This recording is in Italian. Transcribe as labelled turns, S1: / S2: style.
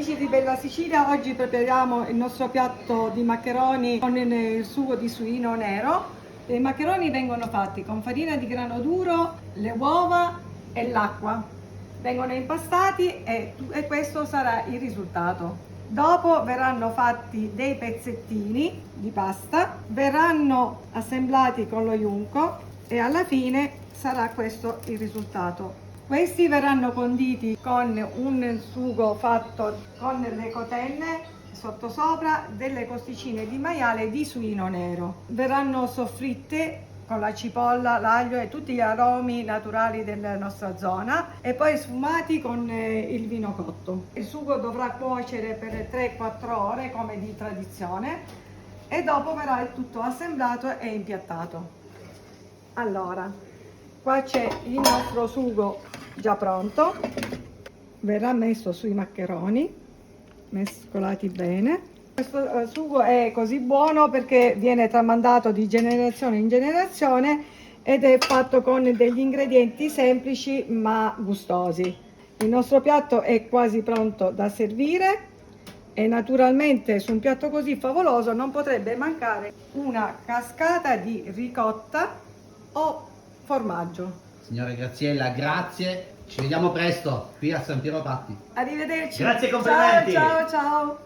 S1: Amici di Bella Sicilia, oggi prepariamo il nostro piatto di maccheroni con il sugo di suino nero. I maccheroni vengono fatti con farina di grano duro, le uova e l'acqua. Vengono impastati e questo sarà il risultato. Dopo verranno fatti dei pezzettini di pasta, verranno assemblati con lo junco e alla fine sarà questo il risultato. Questi verranno conditi con un sugo fatto con le cotenne sottosopra, delle costicine di maiale di suino nero. Verranno soffritte con la cipolla, l'aglio e tutti gli aromi naturali della nostra zona e poi sfumati con il vino cotto. Il sugo dovrà cuocere per 3-4 ore come di tradizione e dopo verrà il tutto assemblato e impiattato. Allora, qua c'è il nostro sugo già pronto, verrà messo sui maccheroni, mescolati bene. Questo sugo è così buono perché viene tramandato di generazione in generazione ed è fatto con degli ingredienti semplici ma gustosi. Il nostro piatto è quasi pronto da servire e naturalmente su un piatto così favoloso non potrebbe mancare una cascata di ricotta o formaggio.
S2: Signora Graziella, grazie. Ci vediamo presto qui a San Piero Patti.
S1: Arrivederci.
S2: Grazie e complimenti.
S1: Ciao, ciao, ciao.